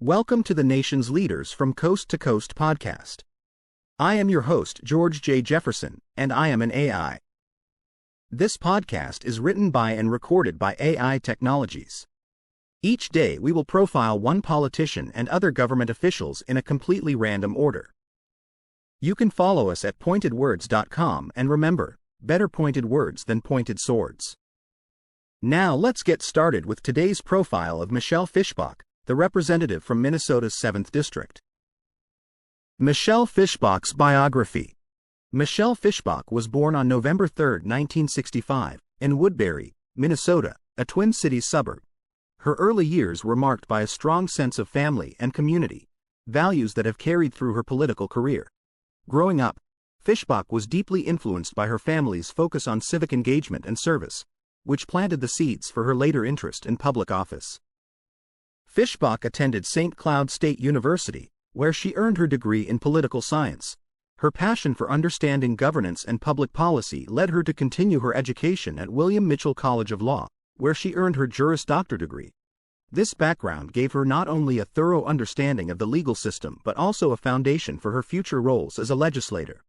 Welcome to the nation's leaders from Coast to Coast podcast. I am your host, George J. Jefferson, and I am an AI. This podcast is written by and recorded by AI Technologies. Each day we will profile one politician and other government officials in a completely random order. You can follow us at pointedwords.com, and remember, better pointed words than pointed swords. Now let's get started with today's profile of Michelle Fischbach, the representative from Minnesota's 7th District. Michelle Fischbach's biography. Michelle Fischbach was born on November 3, 1965, in Woodbury, Minnesota, a Twin Cities suburb. Her early years were marked by a strong sense of family and community, values that have carried through her political career. Growing up, Fischbach was deeply influenced by her family's focus on civic engagement and service, which planted the seeds for her later interest in public office. Fischbach attended St. Cloud State University, where she earned her degree in political science. Her passion for understanding governance and public policy led her to continue her education at William Mitchell College of Law, where she earned her Juris Doctor degree. This background gave her not only a thorough understanding of the legal system but also a foundation for her future roles as a legislator.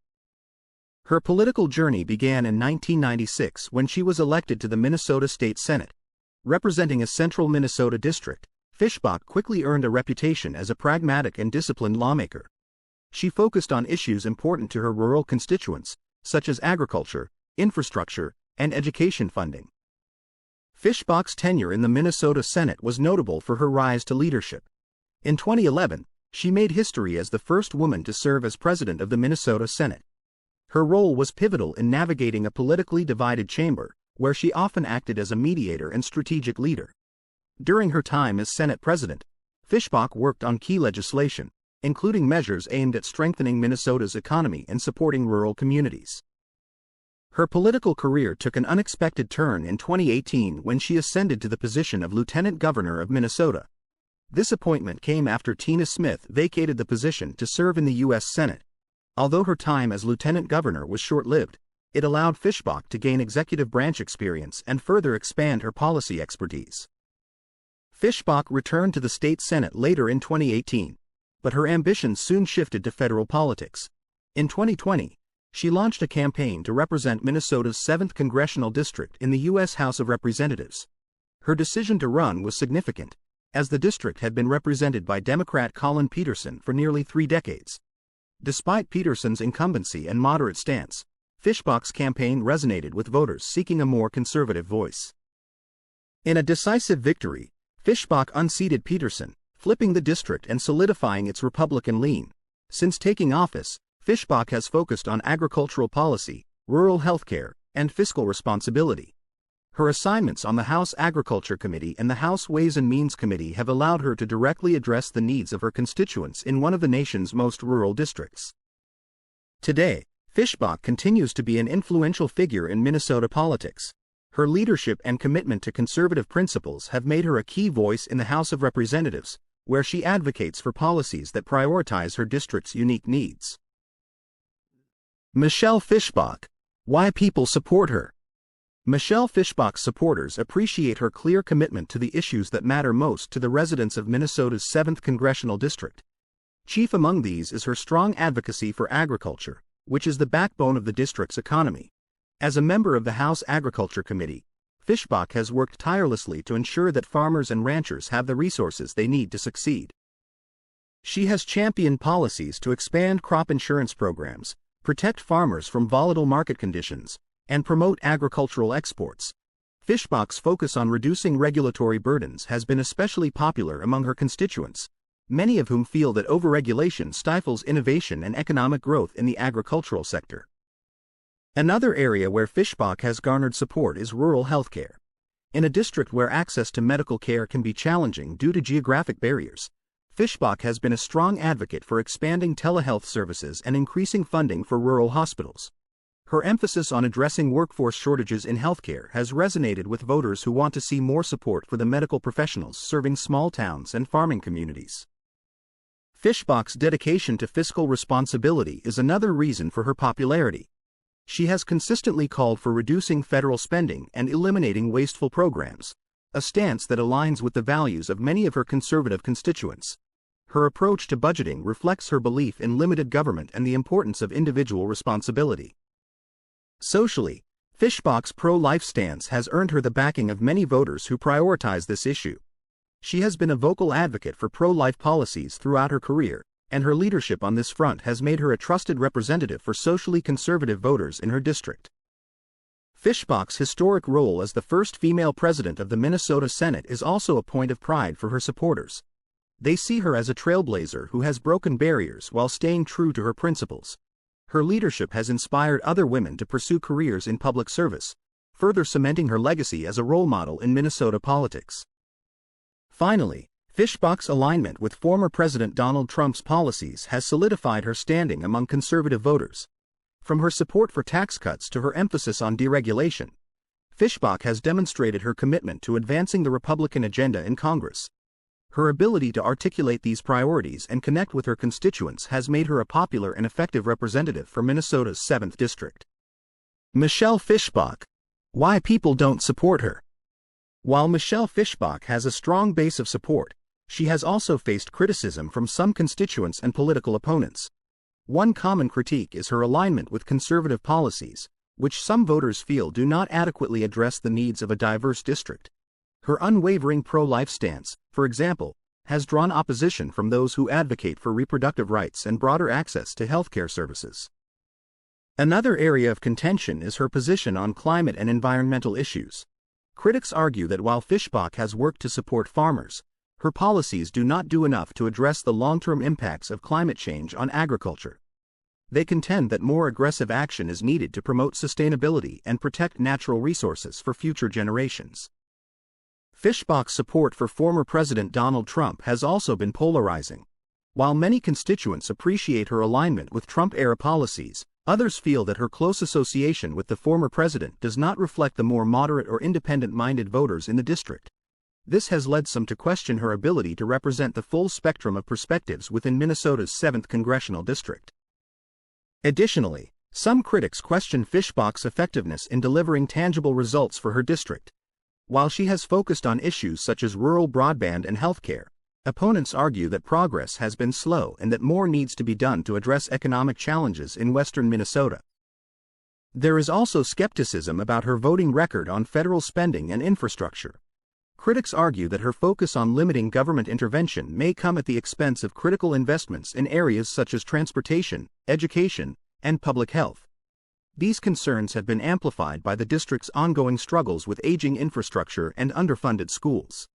Her political journey began in 1996 when she was elected to the Minnesota State Senate. Representing a central Minnesota district, Fischbach quickly earned a reputation as a pragmatic and disciplined lawmaker. She focused on issues important to her rural constituents, such as agriculture, infrastructure, and education funding. Fischbach's tenure in the Minnesota Senate was notable for her rise to leadership. In 2011, she made history as the first woman to serve as president of the Minnesota Senate. Her role was pivotal in navigating a politically divided chamber, where she often acted as a mediator and strategic leader. During her time as Senate President, Fischbach worked on key legislation, including measures aimed at strengthening Minnesota's economy and supporting rural communities. Her political career took an unexpected turn in 2018 when she ascended to the position of Lieutenant Governor of Minnesota. This appointment came after Tina Smith vacated the position to serve in the U.S. Senate. Although her time as Lieutenant Governor was short-lived, it allowed Fischbach to gain executive branch experience and further expand her policy expertise. Fischbach returned to the state Senate later in 2018, but her ambitions soon shifted to federal politics. In 2020, she launched a campaign to represent Minnesota's 7th Congressional District in the U.S. House of Representatives. Her decision to run was significant, as the district had been represented by Democrat Collin Peterson for nearly 3 decades. Despite Peterson's incumbency and moderate stance, Fischbach's campaign resonated with voters seeking a more conservative voice. In a decisive victory, Fischbach unseated Peterson, flipping the district and solidifying its Republican lean. Since taking office, Fischbach has focused on agricultural policy, rural health care, and fiscal responsibility. Her assignments on the House Agriculture Committee and the House Ways and Means Committee have allowed her to directly address the needs of her constituents in one of the nation's most rural districts. Today, Fischbach continues to be an influential figure in Minnesota politics. Her leadership and commitment to conservative principles have made her a key voice in the House of Representatives, where she advocates for policies that prioritize her district's unique needs. Michelle Fischbach. Why people support her. Michelle Fischbach's supporters appreciate her clear commitment to the issues that matter most to the residents of Minnesota's 7th Congressional District. Chief among these is her strong advocacy for agriculture, which is the backbone of the district's economy. As a member of the House Agriculture Committee, Fischbach has worked tirelessly to ensure that farmers and ranchers have the resources they need to succeed. She has championed policies to expand crop insurance programs, protect farmers from volatile market conditions, and promote agricultural exports. Fischbach's focus on reducing regulatory burdens has been especially popular among her constituents, many of whom feel that overregulation stifles innovation and economic growth in the agricultural sector. Another area where Fischbach has garnered support is rural healthcare. In a district where access to medical care can be challenging due to geographic barriers, Fischbach has been a strong advocate for expanding telehealth services and increasing funding for rural hospitals. Her emphasis on addressing workforce shortages in healthcare has resonated with voters who want to see more support for the medical professionals serving small towns and farming communities. Fischbach's dedication to fiscal responsibility is another reason for her popularity. She has consistently called for reducing federal spending and eliminating wasteful programs, a stance that aligns with the values of many of her conservative constituents. Her approach to budgeting reflects her belief in limited government and the importance of individual responsibility. Socially, Fischbach's pro-life stance has earned her the backing of many voters who prioritize this issue. She has been a vocal advocate for pro-life policies throughout her career, and her leadership on this front has made her a trusted representative for socially conservative voters in her district. Fischbach's historic role as the first female president of the Minnesota Senate is also a point of pride for her supporters. They see her as a trailblazer who has broken barriers while staying true to her principles. Her leadership has inspired other women to pursue careers in public service, further cementing her legacy as a role model in Minnesota politics. Finally, Fischbach's alignment with former President Donald Trump's policies has solidified her standing among conservative voters. From her support for tax cuts to her emphasis on deregulation, Fischbach has demonstrated her commitment to advancing the Republican agenda in Congress. Her ability to articulate these priorities and connect with her constituents has made her a popular and effective representative for Minnesota's 7th District. Michelle Fischbach. Why people don't support her. While Michelle Fischbach has a strong base of support, she has also faced criticism from some constituents and political opponents. One common critique is her alignment with conservative policies, which some voters feel do not adequately address the needs of a diverse district. Her unwavering pro-life stance, for example, has drawn opposition from those who advocate for reproductive rights and broader access to healthcare services. Another area of contention is her position on climate and environmental issues. Critics argue that while Fischbach has worked to support farmers, her policies do not do enough to address the long-term impacts of climate change on agriculture. They contend that more aggressive action is needed to promote sustainability and protect natural resources for future generations. Fischbach's support for former President Donald Trump has also been polarizing. While many constituents appreciate her alignment with Trump-era policies, others feel that her close association with the former president does not reflect the more moderate or independent-minded voters in the district. This has led some to question her ability to represent the full spectrum of perspectives within Minnesota's 7th Congressional District. Additionally, some critics question Fischbach's effectiveness in delivering tangible results for her district. While she has focused on issues such as rural broadband and healthcare, opponents argue that progress has been slow and that more needs to be done to address economic challenges in western Minnesota. There is also skepticism about her voting record on federal spending and infrastructure. Critics argue that her focus on limiting government intervention may come at the expense of critical investments in areas such as transportation, education, and public health. These concerns have been amplified by the district's ongoing struggles with aging infrastructure and underfunded schools.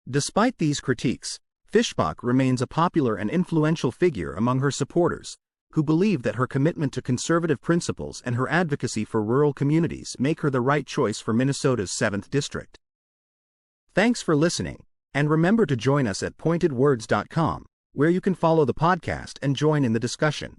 Despite these critiques, Fischbach remains a popular and influential figure among her supporters, who believe that her commitment to conservative principles and her advocacy for rural communities make her the right choice for Minnesota's 7th District. Thanks for listening, and remember to join us at pointedwords.com, where you can follow the podcast and join in the discussion.